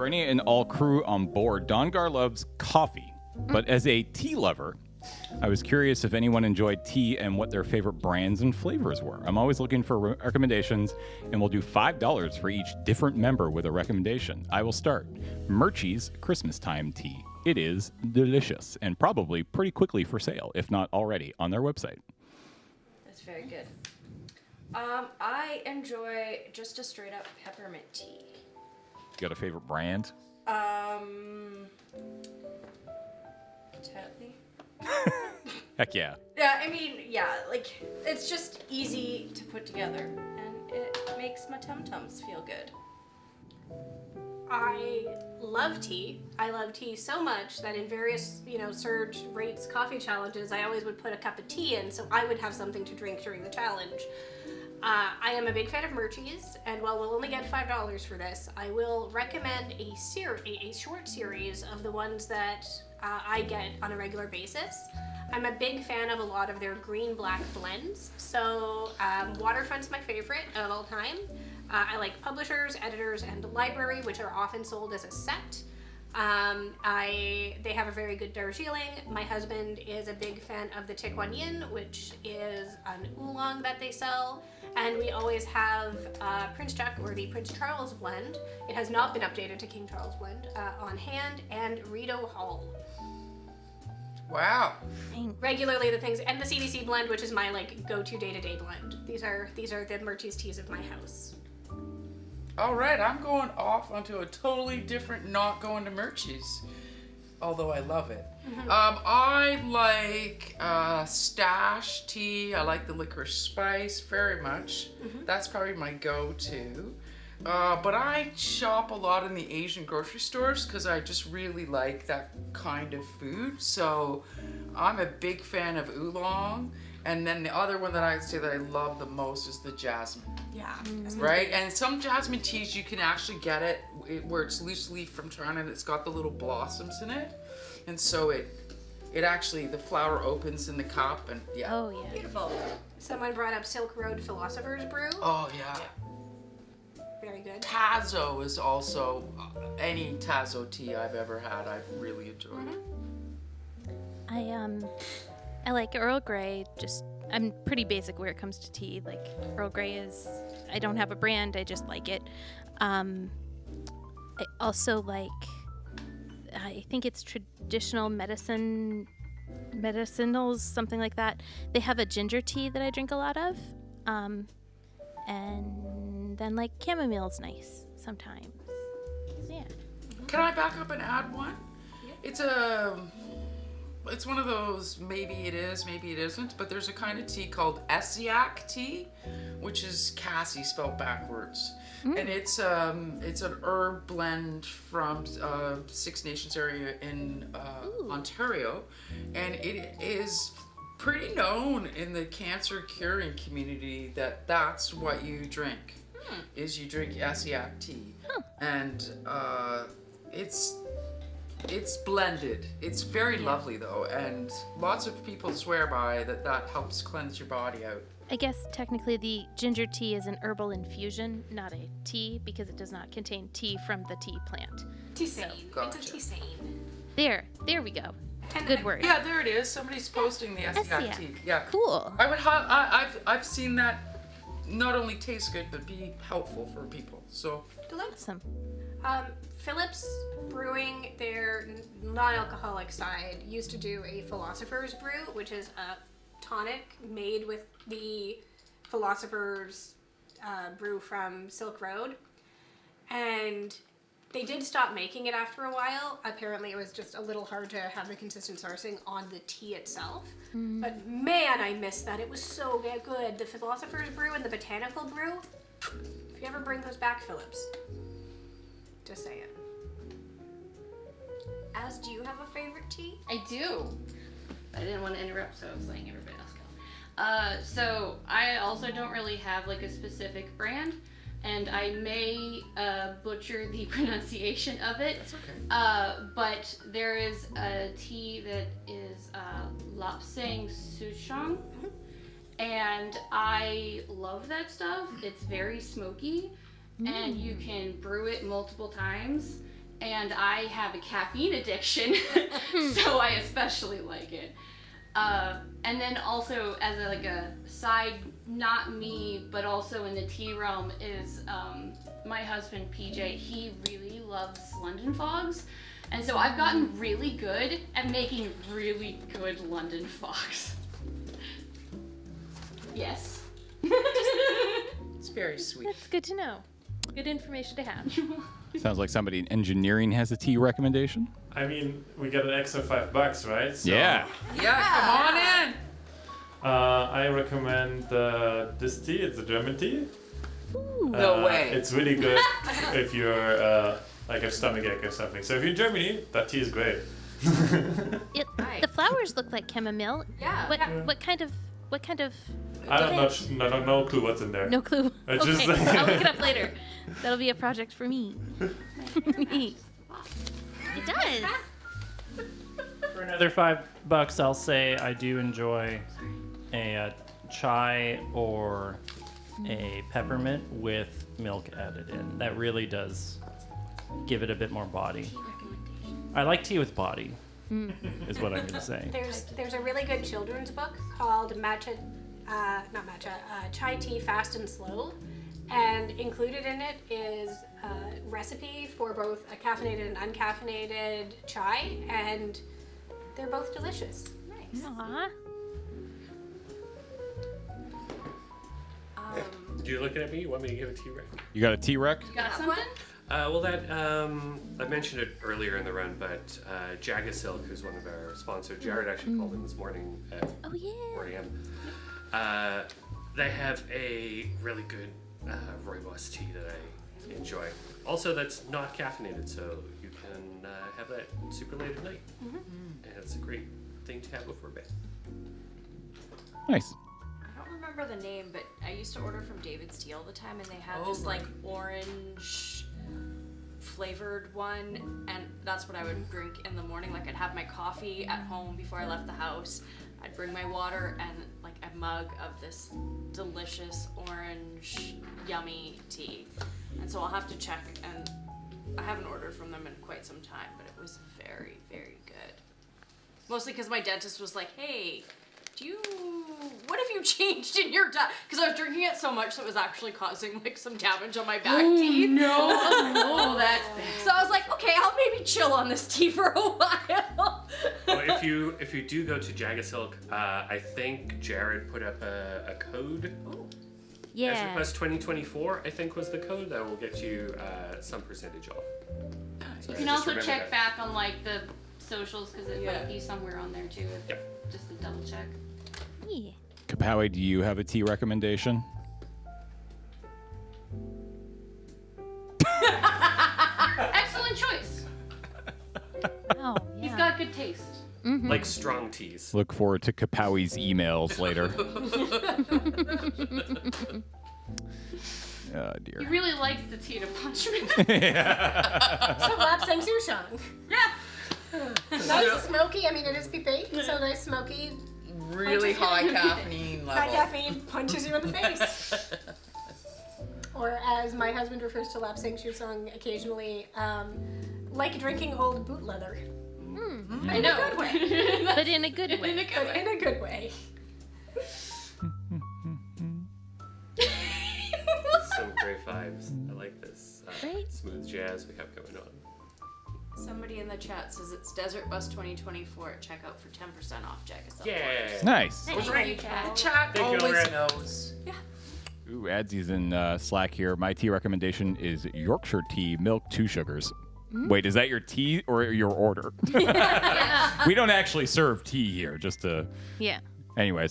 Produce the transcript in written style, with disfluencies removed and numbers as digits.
for any and all crew on board, Dongar loves coffee, but as a tea lover, I was curious if anyone enjoyed tea and what their favorite brands and flavors were. I'm always looking for recommendations, and we'll do $5 for each different member with a recommendation. I will start. Murchie's Christmas Time Tea. It is delicious and probably pretty quickly for sale, if not already, on their website. That's very good. I enjoy just a straight up peppermint tea. Got a favorite brand? Tetley. Heck yeah. Yeah, I mean, yeah, like, it's just easy to put together, and it makes my tum-tums feel good. I love tea. I love tea so much that in various, surge rates coffee challenges, I always would put a cup of tea in so I would have something to drink during the challenge. I am a big fan of Murchie's, and while we'll only get $5 for this, I will recommend a short series of the ones that I get on a regular basis. I'm a big fan of a lot of their green-black blends. So Waterfront's my favorite of all time. I like Publishers, Editors, and Library, which are often sold as a set. They have a very good Darjeeling. My husband is a big fan of the Teekanne Magenfein, which is an Oolong that they sell. And we always have Prince Jack, or the Prince Charles blend. It has not been updated to King Charles blend on hand, and Rito Hall. Wow. Regularly the things, and the CDC blend, which is my go-to day-to-day blend. These are the Murchie's teas of my house. All right, I'm going off onto a totally different, not going to Murchie's, although I love it. Mm-hmm. I like stash tea. I like the licorice spice very much. Mm-hmm. That's probably my go-to. But I shop a lot in the Asian grocery stores because I just really like that kind of food. So I'm a big fan of Oolong. And then the other one that I would say that I love the most is the Jasmine. Yeah. Mm-hmm. Right? And some Jasmine teas, you can actually get it where it's loose leaf from China and it's got the little blossoms in it. And so it actually, the flower opens in the cup and yeah. Oh, yeah. Beautiful. Someone brought up Silk Road Philosopher's Brew. Oh, yeah. Very good. Tazo is also, any Tazo tea I've ever had, I've really enjoyed. Mm-hmm. I like Earl Grey. I'm pretty basic where it comes to tea. Like, Earl Grey is, I don't have a brand, I just like it. I also like, I think it's traditional medicinals, something like that. They have a ginger tea that I drink a lot of. And then chamomile's nice sometimes. Yeah. Can I back up and add one? Yeah. It's one of those, maybe it is, maybe it isn't, but there's a kind of tea called Essiac tea, which is Cassie spelled backwards. And it's an herb blend from Six Nations area in Ontario, and it is pretty known in the cancer curing community that that's what you drink, is you drink Essiac tea. And it's blended. It's very lovely though, and lots of people swear by that helps cleanse your body out. I guess technically the ginger tea is an herbal infusion, not a tea, because it does not contain tea from the tea plant. Tisane. Gotcha. It's a tisane. There we go. Good word. Yeah, there it is. Somebody's posting the Essiac tea. Yeah. Cool. I've seen that not only taste good but be helpful for people. So Awesome. Phillips Brewing, their non-alcoholic side, used to do a Philosopher's Brew, which is a tonic made with the Philosopher's Brew from Silk Road. And they did stop making it after a while. Apparently it was just a little hard to have the consistent sourcing on the tea itself. But man, I missed that. It was so good. The Philosopher's Brew and the Botanical Brew. If you ever bring those back, Phillips. Just saying. Az, do you have a favorite tea? I do. I didn't want to interrupt, so I was letting everybody else go. So I also don't really have a specific brand, and I may butcher the pronunciation of it. that's okay. But there is a tea that is Lapsang Souchong, and I love that stuff. It's very smoky, and you can brew it multiple times, and I have a caffeine addiction, so I especially like it. And then also as a side, not me, but also in the tea realm is my husband PJ. He really loves London fogs, and so I've gotten really good at making really good London fogs. Yes. It's very sweet. That's good to know. Good information to have. Sounds like somebody in engineering has a tea recommendation. I mean, we got an extra $5, right? So, Yeah. Yeah, come on in. I recommend this tea. It's a German tea. No way. It's really good if you're like a stomachache or something. So if you're in Germany, that tea is great. The flowers look like chamomile. Yeah. What kind of? I don't know. No clue what's in there. No clue. It's Okay, just like- I'll look it up later. That'll be a project for me. It does. For another $5, I'll say I do enjoy a chai or a peppermint with milk added in. That really does give it a bit more body. I like tea with body, is what I'm going to say. There's a really good children's book called Chai Tea Fast and Slow, and included in it is a recipe for both a caffeinated and uncaffeinated chai, and they're both delicious. Nice. Aw. You're looking at me? You want me to give a tea rec? You got a tea rec? Got something? Well, that I mentioned it earlier in the run, but JagaSilk, who's one of our sponsors, Jared actually called in this morning at Oh yeah. 4 a.m. They have a really good Rooibos tea that I enjoy. Also, that's not caffeinated, so you can have that super late at night, and it's a great thing to have before bed. Nice. I don't remember the name, but I used to order from DAVIDsTEA all the time, and they had Oh, this like orange flavored one, and that's what I would drink in the morning. Like I'd have my coffee at home before I left the house. I'd bring my water and like a mug of this delicious orange yummy tea. And so I'll have to check, and I haven't ordered from them in quite some time, but it was very, very good. Mostly because my dentist was like, hey, what have you changed in your diet? Because I was drinking it so much that it was actually causing like some damage on my back teeth. Oh, that's bad. So I was like, okay, I'll maybe chill on this tea for a while. Well, if you do go to JagaSilk, I think Jared put up a code. Yeah. DB2024, I think was the code that will get you some percentage off. So You can just also remember check that. back on like the socials because it Yeah. might be somewhere on there too. Just to double check. Yeah. Kapowie, do you have a tea recommendation? Excellent choice. Oh, yeah. He's got good taste. Like strong teas. Look forward to Kapowie's emails later. Oh, He dear. really likes the tea to punch me. So Lapsang Souchong. Yeah. Nice smoky, I mean it is baked, so nice smoky, Really high caffeine high level. caffeine punches you in the face. Or as my husband refers to Lapsang Souchong occasionally, like drinking old boot leather. I know. Good way. But in a good way. But in a good way. Some great vibes. I like this Right? smooth jazz we have going on. Somebody in the chat says it's Desert Bus 2024 at checkout for 10% off JagaSilk. Yeah. Nice. Thank you, Chad. Chat Thank you, always Red. knows. Ooh, Adzy's in Slack here. My tea recommendation is Yorkshire Tea, milk, 2 sugars. Wait, is that your tea or your order? We don't actually serve tea here, just to... Yeah. Anyways,